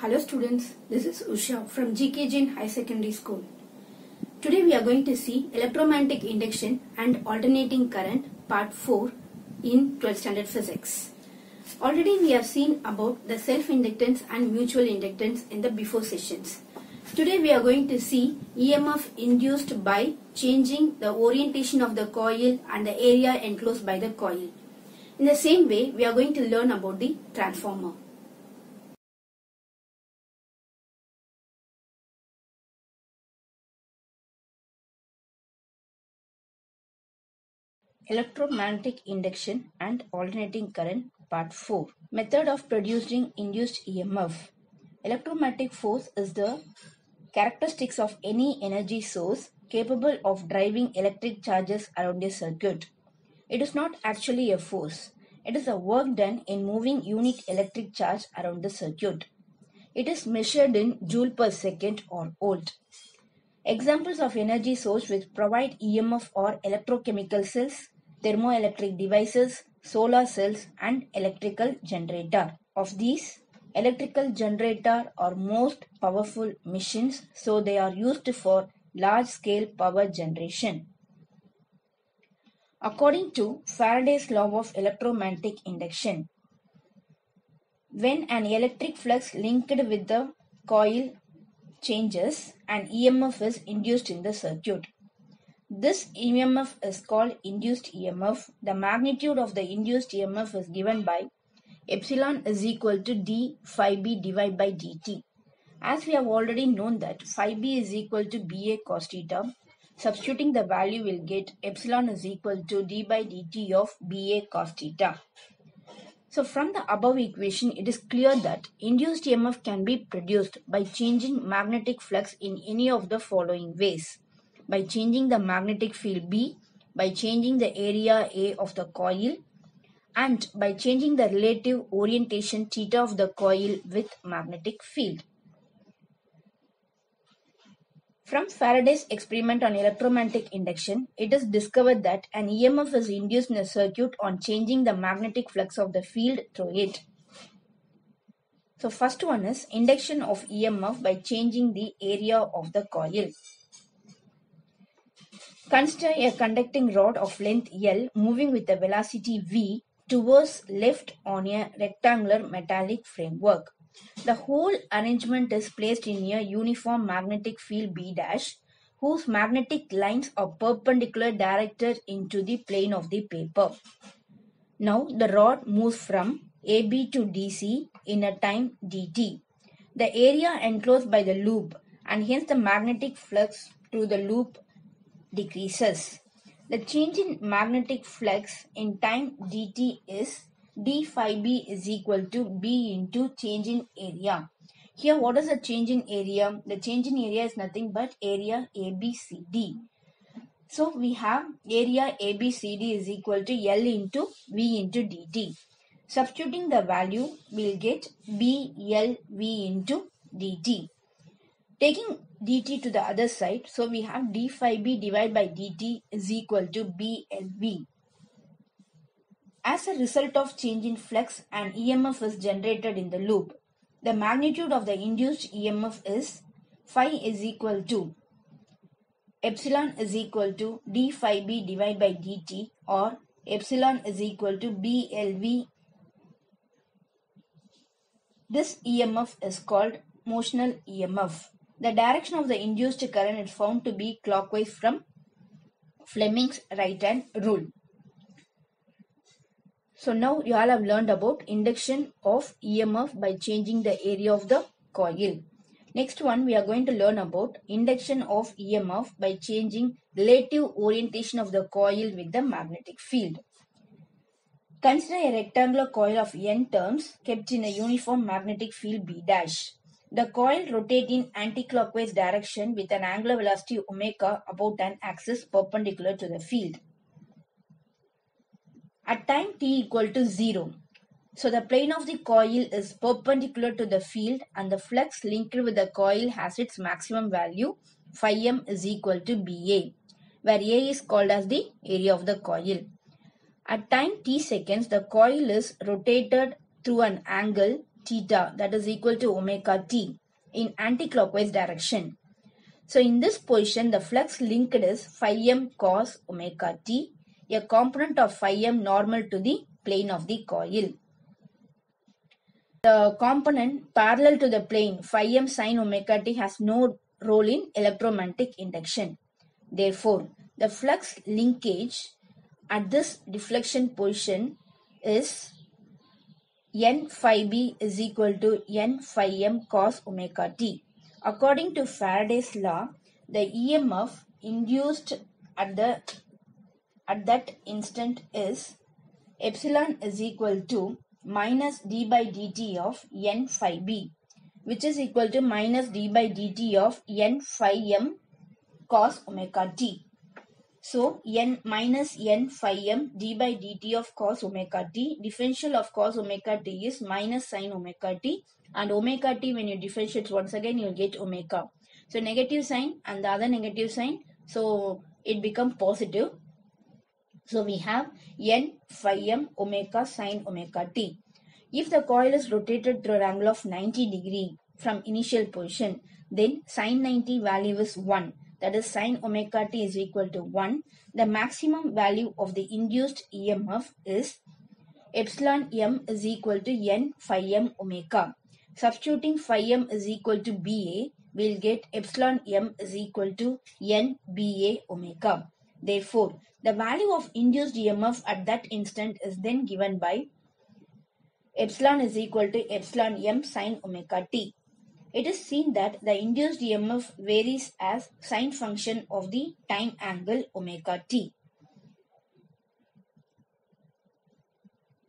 Hello students, this is Usha from GK Jain High Secondary School. Today we are going to see electromagnetic induction and alternating current part 4 in 12th standard physics. Already we have seen about the self-inductance and mutual inductance in the before sessions. Today we are going to see EMF induced by changing the orientation of the coil and the area enclosed by the coil. In the same way, we are going to learn about the transformer. Electromagnetic induction and alternating current part 4. Method of producing induced EMF. Electromagnetic force is the characteristics of any energy source capable of driving electric charges around a circuit. It is not actually a force. It is a work done in moving unit electric charge around the circuit. It is measured in joule per second or volt. Examples of energy source which provide EMF are electrochemical cells, thermoelectric devices, solar cells, and electrical generator. Of these, electrical generator are most powerful machines, so they are used for large-scale power generation. According to Faraday's law of electromagnetic induction, when an electric flux linked with the coil changes, an EMF is induced in the circuit. This EMF is called induced EMF. The magnitude of the induced EMF is given by epsilon is equal to d phi b divided by dt. As we have already known that phi b is equal to Ba cos theta, substituting the value will get epsilon is equal to d by dt of Ba cos theta. So from the above equation, it is clear that induced EMF can be produced by changing magnetic flux in any of the following ways. By changing the magnetic field B, by changing the area A of the coil, and by changing the relative orientation theta of the coil with magnetic field. From Faraday's experiment on electromagnetic induction, it is discovered that an EMF is induced in a circuit on changing the magnetic flux of the field through it. So first one is induction of EMF by changing the area of the coil. Consider a conducting rod of length L moving with a velocity v towards left on a rectangular metallic framework. The whole arrangement is placed in a uniform magnetic field B', whose magnetic lines are perpendicular directed into the plane of the paper. Now the rod moves from AB to DC in a time dt. The area enclosed by the loop and hence the magnetic flux through the loop decreases. The change in magnetic flux in time dt is d phi b is equal to b into change in area. Here what is the change in area? The change in area is nothing but area ABCD. So we have area ABCD is equal to L into V into dt. Substituting the value, we will get BLV into dt. Taking dt to the other side, so we have d phi b divided by dt is equal to BLV. As a result of change in flux, an EMF is generated in the loop. The magnitude of the induced EMF is phi is equal to epsilon is equal to d phi b divided by dt, or epsilon is equal to BLV. This EMF is called motional EMF. The direction of the induced current is found to be clockwise from Fleming's right-hand rule. So now you all have learned about induction of EMF by changing the area of the coil. Next one, we are going to learn about induction of EMF by changing relative orientation of the coil with the magnetic field. Consider a rectangular coil of n turns kept in a uniform magnetic field B'. The coil rotates in anticlockwise direction with an angular velocity omega about an axis perpendicular to the field. At time t equal to 0, so the plane of the coil is perpendicular to the field and the flux linked with the coil has its maximum value phi m is equal to Ba, where A is called as the area of the coil. At time t seconds, the coil is rotated through an angle theta, that is equal to omega t, in anticlockwise direction. So in this position, the flux linked is phi m cos omega t, a component of phi m normal to the plane of the coil. The component parallel to the plane phi m sin omega t has no role in electromagnetic induction. Therefore, the flux linkage at this deflection position is n phi b is equal to n phi m cos omega t. According to Faraday's law, the EMF induced at that instant is epsilon is equal to minus d by dt of n phi b, which is equal to minus d by dt of n phi m cos omega t. So minus n phi m d by dt of cos omega t, differential of cos omega t is minus sin omega t, and omega t, when you differentiate once again, you will get omega. So negative sign and the other negative sign, so it becomes positive. So we have n phi m omega sin omega t. If the coil is rotated through an angle of 90 degree from initial position, then sin 90 value is 1. That is sin omega t is equal to 1. The maximum value of the induced EMF is epsilon m is equal to n phi m omega. Substituting phi m is equal to BA, we'll get epsilon m is equal to n BA omega. Therefore, the value of induced EMF at that instant is then given by epsilon is equal to epsilon m sin omega t. It is seen that the induced EMF varies as sine function of the time angle omega t.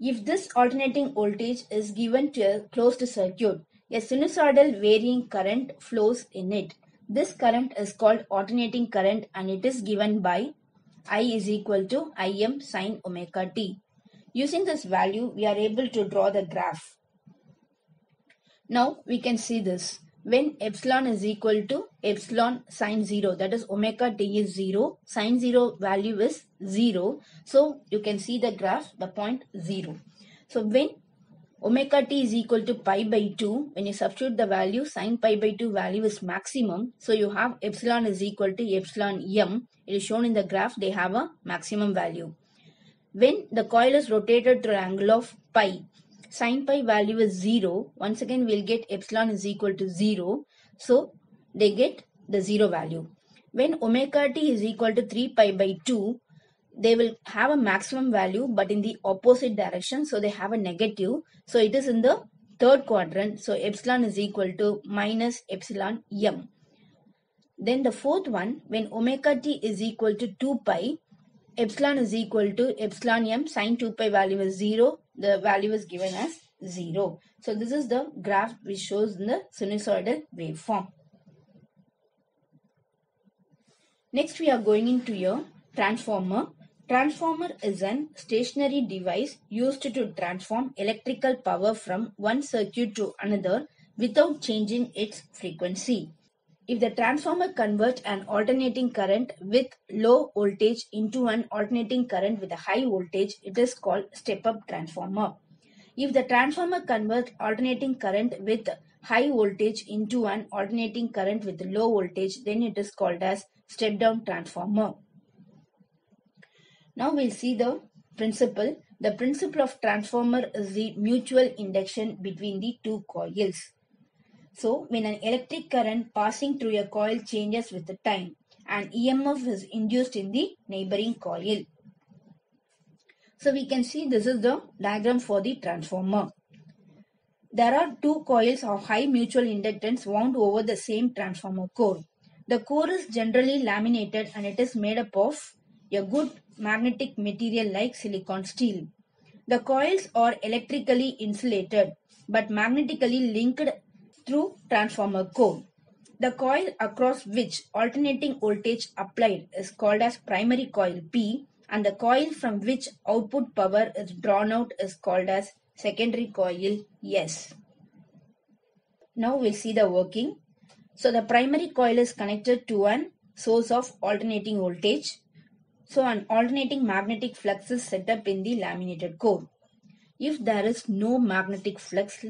If this alternating voltage is given to a closed circuit, a sinusoidal varying current flows in it. This current is called alternating current and it is given by I is equal to Im sin omega t. Using this value, we are able to draw the graph. Now we can see this. When epsilon is equal to epsilon sin 0, that is omega t is 0, sin 0 value is 0. So you can see the graph, the point 0. So when omega t is equal to pi by 2, when you substitute the value, sin pi by 2 value is maximum. So you have epsilon is equal to epsilon m. It is shown in the graph, they have a maximum value. When the coil is rotated through an angle of pi, sin pi value is 0. Once again, we'll get epsilon is equal to 0. So they get the 0 value. When omega t is equal to 3 pi by 2, they will have a maximum value but in the opposite direction. So they have a negative. So it is in the third quadrant. So epsilon is equal to minus epsilon m. Then the fourth one, when omega t is equal to 2 pi, epsilon is equal to epsilon m, sin 2 pi value is 0. The value is given as 0. So this is the graph which shows in the sinusoidal waveform. Next we are going into your transformer. Transformer is an stationary device used to transform electrical power from one circuit to another without changing its frequency. If the transformer converts an alternating current with low voltage into an alternating current with a high voltage, it is called step-up transformer. If the transformer converts alternating current with high voltage into an alternating current with low voltage, then it is called as step-down transformer. Now we'll see the principle. The principle of transformer is the mutual induction between the two coils. So, when an electric current passing through a coil changes with the time, an EMF is induced in the neighboring coil. So, we can see this is the diagram for the transformer. There are two coils of high mutual inductance wound over the same transformer core. The core is generally laminated and it is made up of a good magnetic material like silicon steel. The coils are electrically insulated but magnetically linked through transformer core. The coil across which alternating voltage applied is called as primary coil P, and the coil from which output power is drawn out is called as secondary coil S. Now we'll see the working. So the primary coil is connected to an source of alternating voltage. So an alternating magnetic flux is set up in the laminated core. If there is no magnetic flux,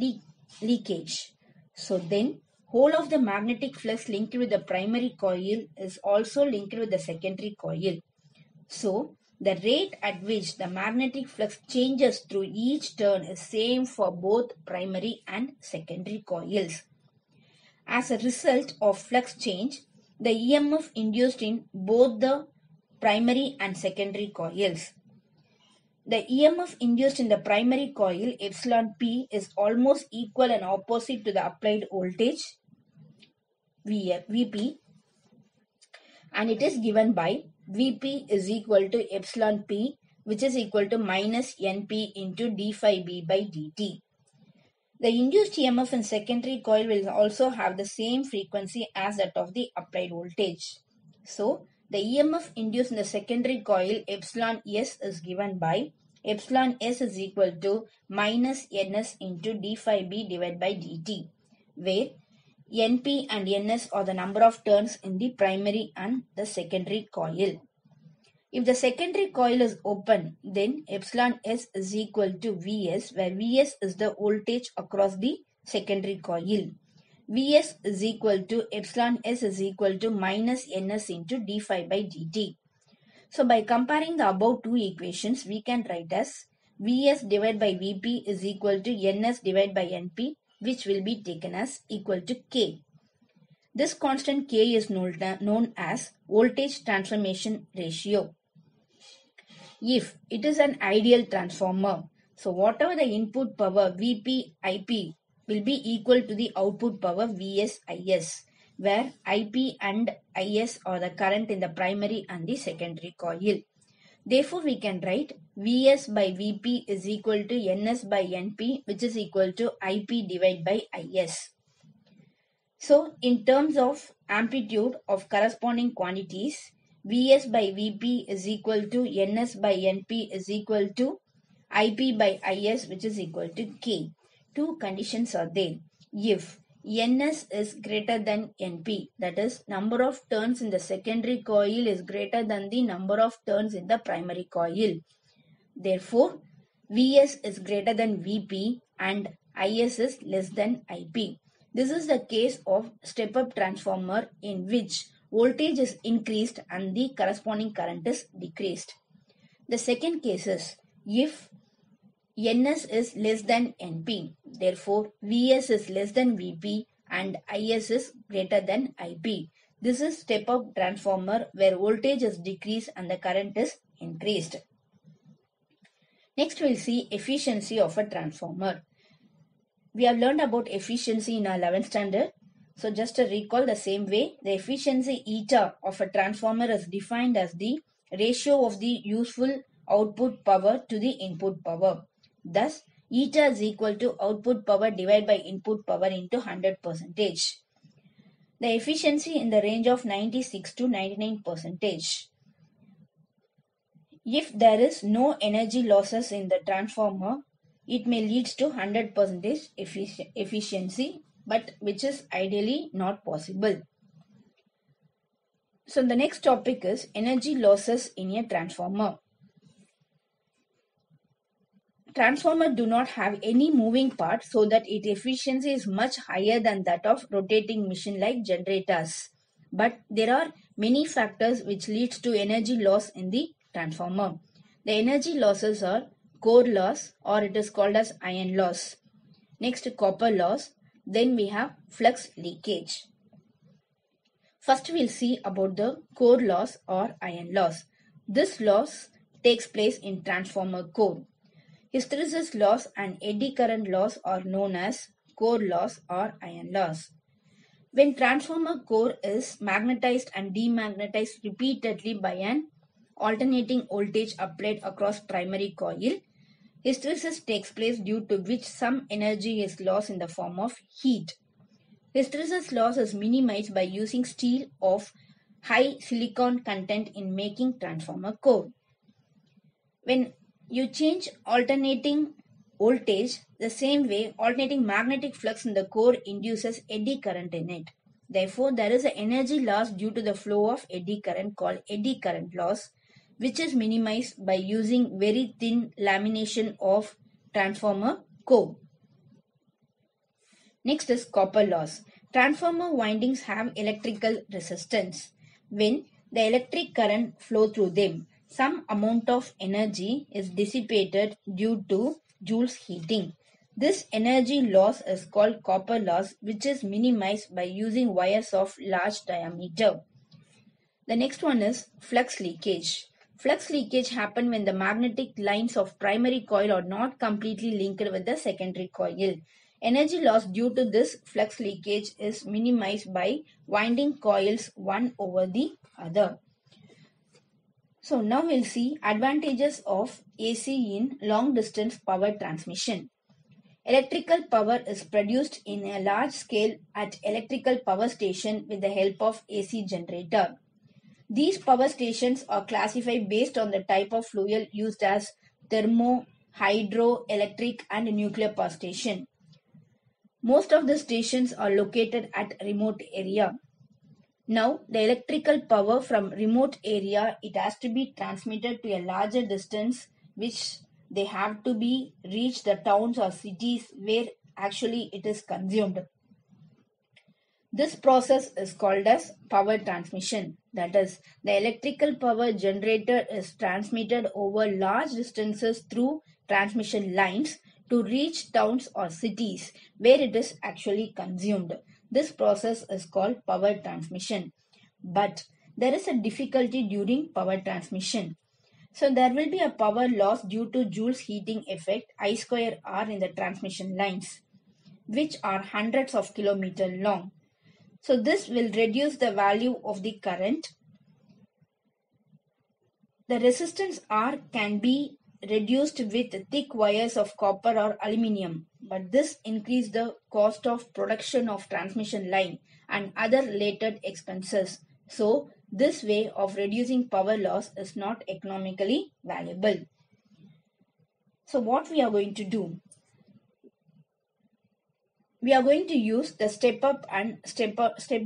leakage. So then whole of the magnetic flux linked with the primary coil is also linked with the secondary coil. So the rate at which the magnetic flux changes through each turn is same for both primary and secondary coils. As a result of flux change, the EMF induced in both the primary and secondary coils. The EMF induced in the primary coil epsilon P is almost equal and opposite to the applied voltage Vp, and it is given by Vp is equal to epsilon P, which is equal to minus Np into d phi b by dt. The induced EMF in secondary coil will also have the same frequency as that of the applied voltage. So, the EMF induced in the secondary coil epsilon S is given by epsilon S is equal to minus Ns into d phi b divided by dt, where Np and Ns are the number of turns in the primary and the secondary coil. If the secondary coil is open, then epsilon S is equal to Vs, where Vs is the voltage across the secondary coil. Vs is equal to epsilon S is equal to minus Ns into d phi by dt. So by comparing the above two equations, we can write as Vs divided by Vp is equal to Ns divided by Np, which will be taken as equal to K. This constant K is known as voltage transformation ratio. If it is an ideal transformer, so whatever the input power Vp Ip will be equal to the output power Vs Is, where Ip and Is are the current in the primary and the secondary coil. Therefore, we can write Vs by Vp is equal to Ns by Np, which is equal to Ip divided by Is. So, in terms of amplitude of corresponding quantities, Vs by Vp is equal to Ns by Np is equal to Ip by Is, which is equal to K. Two conditions are there. If Ns is greater than Np, that is, number of turns in the secondary coil is greater than the number of turns in the primary coil. Therefore, Vs is greater than Vp and Is is less than Ip. This is the case of step-up transformer in which voltage is increased and the corresponding current is decreased. The second case is if Ns is less than Np. Therefore, Vs is less than Vp and Is is greater than Ip. This is step-up transformer where voltage is decreased and the current is increased. Next, we'll see efficiency of a transformer. We have learned about efficiency in our 11th standard. So just to recall the same way, the efficiency eta of a transformer is defined as the ratio of the useful output power to the input power. Thus, eta is equal to output power divided by input power into 100%. The efficiency in the range of 96 to 99%. If there is no energy losses in the transformer, it may lead to 100% efficiency, but which is ideally not possible. So the next topic is energy losses in a transformer. Transformer do not have any moving part, so that its efficiency is much higher than that of rotating machine like generators. But there are many factors which leads to energy loss in the transformer. The energy losses are core loss, or it is called as iron loss. Next, copper loss. Then we have flux leakage. First, we'll see about the core loss or iron loss. This loss takes place in transformer core. Hysteresis loss and eddy current loss are known as core loss or iron loss. When transformer core is magnetized and demagnetized repeatedly by an alternating voltage applied across primary coil, hysteresis takes place, due to which some energy is lost in the form of heat. Hysteresis loss is minimized by using steel of high silicon content in making transformer core. When you change alternating voltage, the same way alternating magnetic flux in the core induces eddy current in it. Therefore, there is an energy loss due to the flow of eddy current called eddy current loss, which is minimized by using very thin lamination of transformer core. Next is copper loss. Transformer windings have electrical resistance. When the electric current flows through them, some amount of energy is dissipated due to Joule's heating. This energy loss is called copper loss, which is minimized by using wires of large diameter. The next one is flux leakage. Flux leakage happens when the magnetic lines of primary coil are not completely linked with the secondary coil. Energy loss due to this flux leakage is minimized by winding coils one over the other. So now we'll see advantages of AC in long distance power transmission. Electrical power is produced in a large scale at electrical power station with the help of AC generator. These power stations are classified based on the type of fuel used as thermo, hydro, electric and nuclear power station. Most of the stations are located at remote area. Now, the electrical power from remote area, it has to be transmitted to a larger distance, which they have to be reach the towns or cities where actually it is consumed. This process is called as power transmission. That is, the electrical power generated is transmitted over large distances through transmission lines to reach towns or cities where it is actually consumed. This process is called power transmission. But there is a difficulty during power transmission. So there will be a power loss due to Joule's heating effect I square R in the transmission lines, which are hundreds of kilometers long. So this will reduce the value of the current. The resistance R can be reduced with thick wires of copper or aluminium, but this increases the cost of production of transmission line and other related expenses. So this way of reducing power loss is not economically valuable. So what we are going to do? We are going to use the step up and step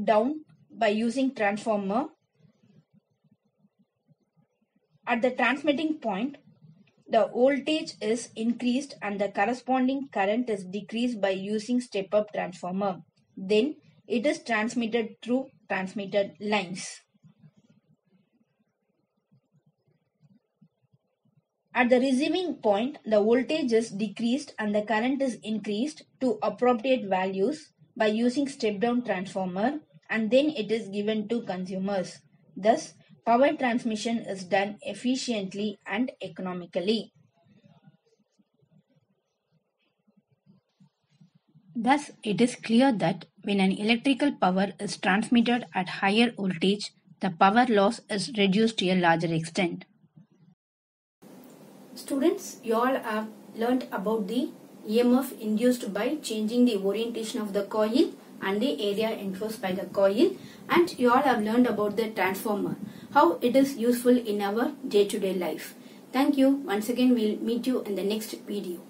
down by using transformer. At the transmitting point, the voltage is increased and the corresponding current is decreased by using step up transformer. Then it is transmitted through transmitted lines. At the receiving point, the voltage is decreased and the current is increased to appropriate values by using step-down transformer, and then it is given to consumers. Thus, power transmission is done efficiently and economically. Thus, it is clear that when an electrical power is transmitted at higher voltage, the power loss is reduced to a larger extent. Students, you all have learnt about the EMF induced by changing the orientation of the coil and the area enclosed by the coil, and you all have learned about the transformer, how it is useful in our day-to-day life. Thank you. Once again, we'll meet you in the next video.